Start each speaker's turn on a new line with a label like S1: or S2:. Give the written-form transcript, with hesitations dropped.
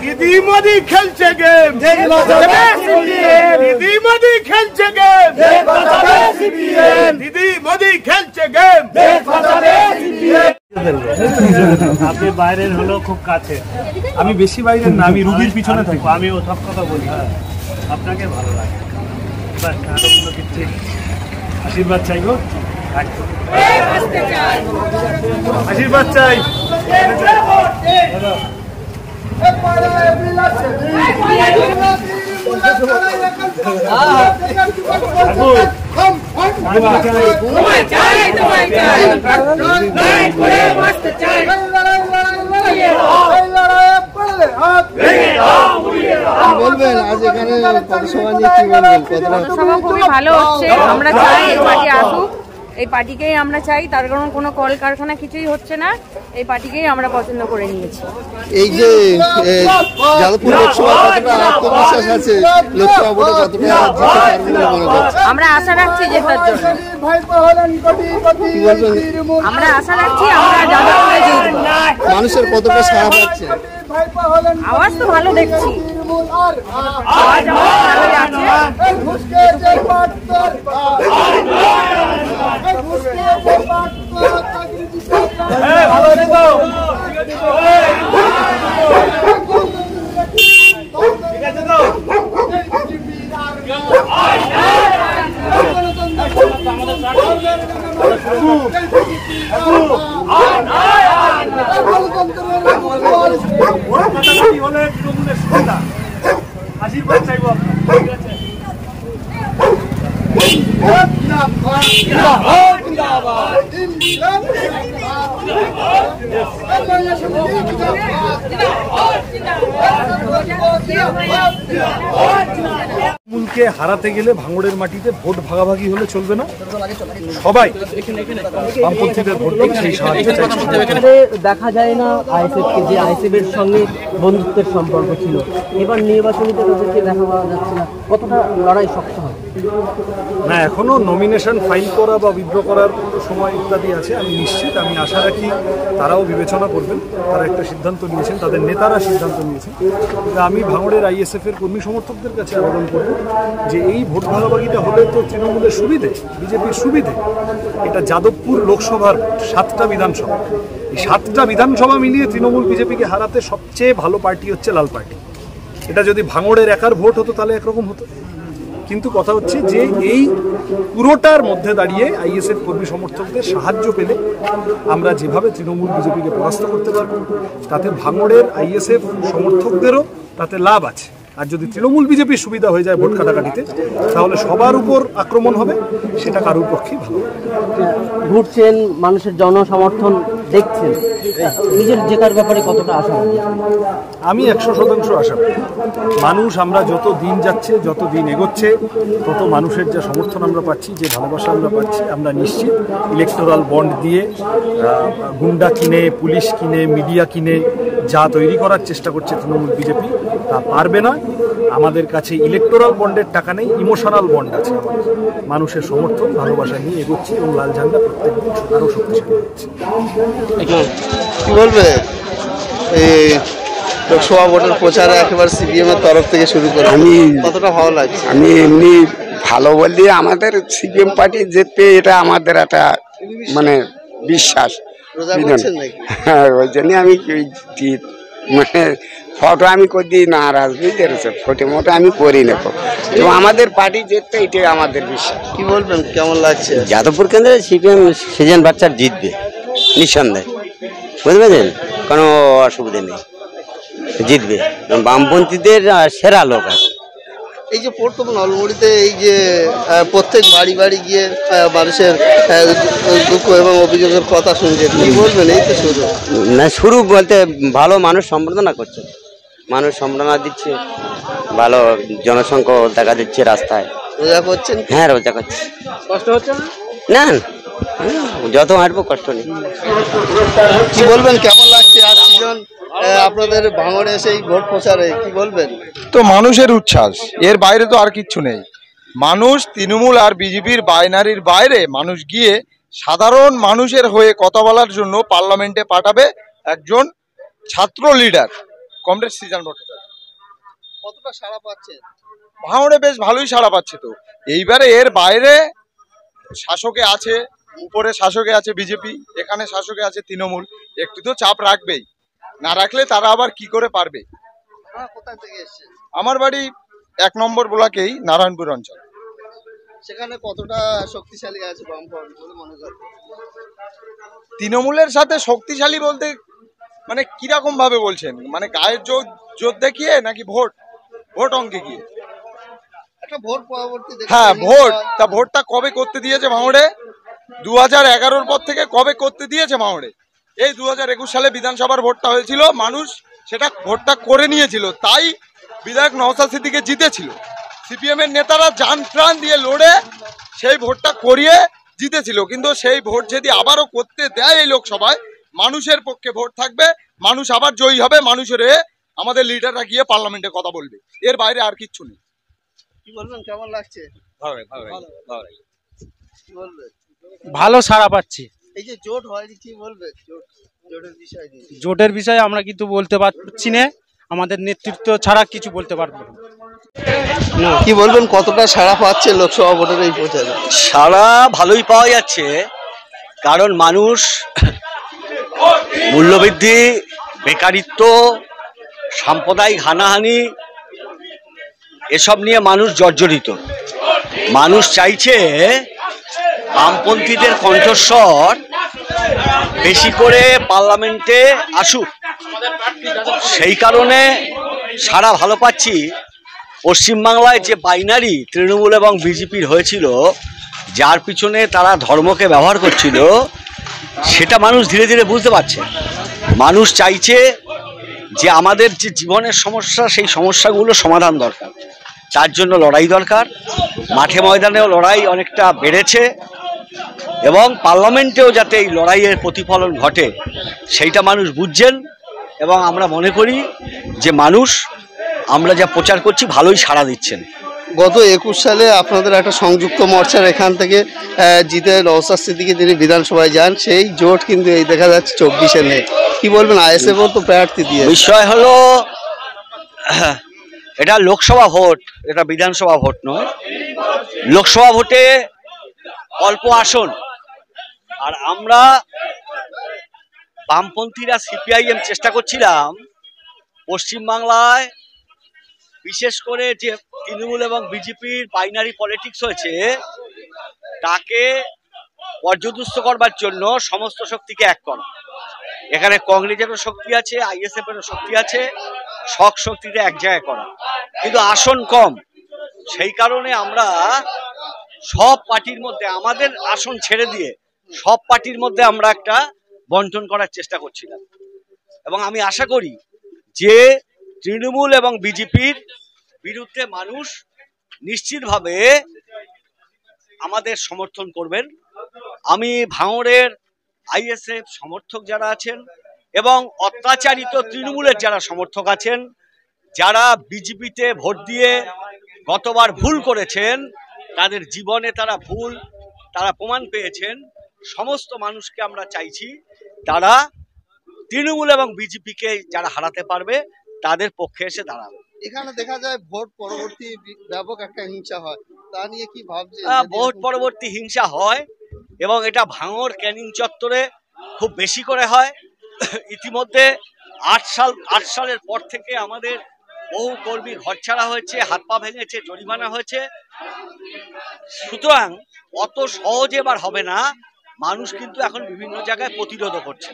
S1: দিদি মোদি খেলছে গেম, দিদি মোদি খেলছে গেম, দিদি মোদি খেলছে গেম।
S2: আপনি বাইরের হলো খুব কাছে,
S1: আমি বেশি বাইরের না, আমি রুগীর পিছনে থাকি।
S2: আমি ও সব কথা বলি, আপনাকে ভালো লাগে। আশীর্বাদ চাইব, আশীর্বাদ চাই।
S3: বলবেন আজ এখানে পথসভা নিয়ে কি বলবেন?
S4: পথসভা খুবই ভালো হচ্ছে, আমরা চাই এই পার্টি আসুক, এই পার্টিকেই আমরা চাই। তার কারণ কোনো কলকারখানা কিছুই হচ্ছে না, এই পার্টিকেই আমরা পছন্দ করে নিয়েছি।
S3: এই যে যাদবপুর লোকসভা কতটা আত্মবিশ্বাস আছে, লোকসভা ভোটে কতটা জিতে পারবে বলে মনে করছে?
S4: আমরা আশা রাখছি জেতার জন্য।
S3: কি বলবেন?
S4: আমরা আশা রাখছি আমরা যাদবপুরে জিতব।
S3: মানুষের কতটা সাড়া পাচ্ছে?
S4: আওয়াজ তো ভালো দেখছি, আওয়াজ ভালোই আছে।
S2: আশীর্বাদ চাইব
S1: তৃণমূলকে হারাতে গেলে ভাঙড়ের মাটিতে ভোট ভাগাভাগি হলে চলবে না, সবাই বামপন্থীদের ভোট দেবে, সেই সাহায্য চাইছে।
S5: দেখা যায় না আইএসএফকে, যে আইএসএফ এর সঙ্গে বন্ধুত্বের সম্পর্ক ছিল, এবার নির্বাচনীতে তাদেরকে দেখা পাওয়া যাচ্ছে না, কতটা লড়াই শক্ত হয়?
S1: না, এখনো নমিনেশন ফাইল করা বা উইথড্র করার সময় ইত্যাদি আছে। আমি নিশ্চিত, আমি আশা রাখি তারাও বিবেচনা করবেন, তারা একটা সিদ্ধান্ত নিয়েছেন, তাদের নেতারা সিদ্ধান্ত নিয়েছেন। কিন্তু আমি ভাঙড়ের আইএসএফ এর কর্মী সমর্থকদের কাছে আবেদন করব যে এই ভোট ভাগাভাগিটা হলে তো তৃণমূলের সুবিধে, বিজেপির সুবিধে। এটা যাদবপুর লোকসভার 7টা বিধানসভা, এই 7টা বিধানসভা মিলিয়ে তৃণমূল বিজেপিকে হারাতে সবচেয়ে ভালো পার্টি হচ্ছে লাল পার্টি। এটা যদি ভাঙড়ের একার ভোট হতো তাহলে একরকম হতো, কিন্তু কথা হচ্ছে যে এই পুরোটার মধ্যে দাঁড়িয়ে আইএসএফ কর্মী সমর্থকদের সাহায্য পেলে আমরা যেভাবে তৃণমূল বিজেপিকে পরাস্ত করতে পারব, তাতে ভাঙড়ের আইএসএফ সমর্থকদেরও তাতে লাভ আছে। আর যদি তৃণমূল বিজেপির সুবিধা হয়ে যায় ভোট কাটাকাটিতে, তাহলে সবার উপর আক্রমণ হবে, সেটা কারোর পক্ষেই ভালো।
S5: ঘুরছেন, মানুষের জনসমর্থন দেখছেন, নিজের জেতার ব্যাপারে কতটা আশা?
S1: আমি 100% আশাবাদী। মানুষ, আমরা যত দিন যাচ্ছে, যত দিন এগোচ্ছে, তত মানুষের যে সমর্থন আমরা পাচ্ছি, যে ভালোবাসা আমরা পাচ্ছি, আমরা নিশ্চিত ইলেকটোরাল বন্ড দিয়ে গুন্ডা কিনে, পুলিশ কিনে, মিডিয়া কিনে যা তৈরি করার চেষ্টা করছে তৃণমূল বিজেপি, তা পারবে না। আমাদের কাছে ইলেকটোরাল বন্ডের টাকা নেই, ইমোশনাল বন্ড আছে। মানুষের সমর্থন, ভালোবাসা নিয়ে এগোচ্ছি এবং লাল ঝান্ডা প্রত্যেকদিন আরও শক্তিশালী হচ্ছে।
S3: কি বলবে এই লোকসভা ভোটের প্রচারে একেবারে সিপিএম এর তরফ থেকে শুরু করে আমি কতটা ভালো লাগছে?
S6: আমি এমনি ভালো বললি, আমাদের সিপিএম পার্টি জিতবে, এটা আমাদের একটা মানে বিশ্বাস। হ্যাঁ, ওই জন্য আমি মানে ফটো আমি করি না, রাজনীতি ফটো মোটো আমি করি না, তো আমাদের পার্টি জিতবে, এটাই আমাদের বিশ্বাস।
S3: কি বলবেন, কেমন লাগছে?
S7: যাদবপুর কেন্দ্রে সিপিএম সিজন বাচ্চার জিতবে নিঃসন্দেহে, বুঝতে পেরেছেন? কোনো অসুবিধা নেই, জিতবে। বামপন্থীদের সেরা লোক আছে।
S3: এই যে প্রথম নলমুড়িতে এই যে প্রত্যেক বাড়ি বাড়ি গিয়ে মানুষের দুঃখ এবং অভিযোগের কথা শুনছেন, কি বলবেন? এই তো শুরু
S7: না, শুরু বলতে ভালো, মানুষ সম্বর্ধনা করছে, মানুষ সম্বর্ধনা দিচ্ছে, ভালো জনসংখ্যা দেখা দিচ্ছে রাস্তায়।
S3: রোজা করছেন?
S7: হ্যাঁ, রোজা করছে।
S3: কষ্ট হচ্ছে
S7: না? না, যত হাঁটবো কষ্ট নেই।
S3: কি বলবেন, কেমন লাগছে আজ সিজন আপনাদের ভাঙড়ে এসে এই ভোট প্রচারে, কি বলবেন?
S8: তো মানুষের উচ্ছ্বাস, এর বাইরে তো আর কিচ্ছু নেই। মানুষ তৃণমূল আর বিজেপির বাইনারির বাইরে মানুষ গিয়ে সাধারণ মানুষের হয়ে কথা বলার জন্য পার্লামেন্টে পাঠাবে একজন ছাত্র লিডার। কমরেড সৃজন ভট্টাচার্য।
S3: কতটা সাড়া পাচ্ছে?
S8: ভাঙড়ে বেশ ভালোই সাড়া পাচ্ছে। তো এইবারে এর বাইরে শাসকে আছে, উপরে শাসকে আছে বিজেপি, এখানে শাসকে আছে তৃণমূল, একটু তো চাপ রাখবেই, না রাখলে তারা আবার কি করে পারবে।
S3: কোথায় থেকে এসছেন?
S8: আমার বাড়ি 1 নম্বর ব্লকেই, নারায়ণপুর অঞ্চল।
S3: সেখানে কতটা শক্তিশালী আছে বামফ্রন্ট বলে মনে করেন?
S8: তৃণমূলের সাথে শক্তিশালী বলতে মানে কিরকম ভাবে বলছেন, মানে গায়ের জোর দেখিয়ে নাকি ভোট অঙ্কে গিয়ে?
S3: একটা ভোট পরবর্তী
S8: হ্যাঁ, ভোট। তা ভোটটা কবে করতে দিয়েছে ভাঙড়ে? 2011-র পর থেকে কবে করতে দিয়েছে ভাঙড়ে? এই 2021 সালে বিধানসভার ভোটটা হয়েছিল, মানুষ সেটা ভোটটা করে নিয়েছিল, তাই বিধায়ক নওশাদ সিদ্দিকী জিতেছিল। সিপিএম এর নেতারা জান প্রাণ দিয়ে লড়ে সেই ভোটটা করিয়ে জিতেছিল, কিন্তু সেই ভোট যদি আবারও করতে দেয় এই লোকসভায়, মানুষের পক্ষে ভোট থাকবে, মানুষ আবার জয়ী হবে, মানুষের আমাদের লিডাররা গিয়ে পার্লামেন্টে কথা বলবে, এর বাইরে আর কিচ্ছু নেই।
S3: কি বলবেন, কেমন লাগছে? কি বলবে?
S9: ভালো সাড়া পাচ্ছি।
S3: এই যে জোট হয়নি, কি বলবে জোটের বিষয় নিয়ে?
S9: জোটের বিষয়ে আমরা কিন্তু বলতে পারছি না, আমাদের নেতৃত্ব ছাড়া কিছু বলতে পারবো না।
S3: কি বলবেন, কতটা সাড়া পাচ্ছে লোকসভা ভোটের এই প্রচারে?
S10: সাড়া ভালোই পাওয়া যাচ্ছে, কারণ মানুষ মূল্যবৃদ্ধি, বেকারিত্ব, সাম্প্রদায়িক হানাহানি এসব নিয়ে মানুষ জর্জরিত। মানুষ চাইছে বামপন্থীদের কণ্ঠস্বর বেশি করে পার্লামেন্টে আসুক, সেই কারণে সাড়া ভালো পাচ্ছি। পশ্চিমবাংলায় যে বাইনারি তৃণমূল এবং বিজেপির হয়েছিল, যার পিছনে তারা ধর্মকে ব্যবহার করছিল, সেটা মানুষ ধীরে ধীরে বুঝতে পারছে। মানুষ চাইছে যে আমাদের যে জীবনের সমস্যা, সেই সমস্যাগুলো সমাধান দরকার, তার জন্য লড়াই দরকার। মাঠে ময়দানেও লড়াই অনেকটা বেড়েছে, এবং পার্লামেন্টেও যাতে এই লড়াইয়ের প্রতিফলন ঘটে সেইটা মানুষ বুঝছেন, এবং আমরা মনে করি যে মানুষ আমরা যা প্রচার করছি ভালোই সাড়া দিচ্ছেন।
S3: গত 21 সালে আপনাদের একটা সংযুক্ত মোর্চার এখান থেকে জিতে নওশাদ সিদ্দিকী তিনি বিধানসভায় যান, সেই জোট কিন্তু এই দেখা যাচ্ছে 24-এ নেই। কি বলবেন, আইএসএফও তো প্রার্থী দিয়ে?
S10: বিষয় হলো এটা লোকসভা ভোট, এটা বিধানসভা ভোট নয়। লোকসভা ভোটে অল্প আসন, আর আমরা বামপন্থীরা সিপিআইএম চেষ্টা করছিলাম পশ্চিমবাংলায়, বিশেষ করে যে তৃণমূল এবং বিজেপির বাইনারি পলিটিক্স হয়েছে তাকে পর্যদুস্ত করবার জন্য সমস্ত শক্তিকে এক করা। এখানে কংগ্রেসেরও শক্তি আছে, আইএসএফ এরও শক্তি আছে, সব শক্তিতে এক জায়গায় করা, কিন্তু আসন কম। সেই কারণে আমরা সব পার্টির মধ্যে আমাদের আসন ছেড়ে দিয়ে সব পার্টির মধ্যে আমরা একটা বন্টন করার চেষ্টা করছিলাম, এবং আমি আশা করি যে তৃণমূল এবং বিজেপির বিরুদ্ধে মানুষ নিশ্চিতভাবে আমাদের সমর্থন করবেন। আমি ভাঙড়ের আইএসএফ সমর্থক যারা আছেন এবং অত্যাচারিত তৃণমূলের যারা সমর্থক আছেন, যারা বিজেপিতে ভোট দিয়ে গতবার ভুল করেছেন, তাদের জীবনে তারা প্রমাণ পেয়েছেন, সমস্ত মানুষকে আমরা চাইছি তারা তৃণমূল এবং বিজেপিকে যারা হারাতে পারবে তাদের পক্ষে এসে দাঁড়াবে।
S3: এখানে দেখা যায় ভোট পরবর্তী ব্যাপক একটা হিংসা হয়, তা নিয়ে কি ভাবছেন?
S10: ভোট পরবর্তী হিংসা হয়, এবং এটা ভাঙড় ক্যানিং চত্বরে খুব বেশি করে হয়। ইতিমধ্যে 8 সালের পর থেকে আমাদের বহু কর্মী ঘর ছাড়া হয়েছে, হাত পা ভেঙেছে, জরিমানা হয়েছে। সুতরাং অত সহজে এবার হবে না, মানুষ কিন্তু এখন বিভিন্ন জায়গায় প্রতিরোধ করছে।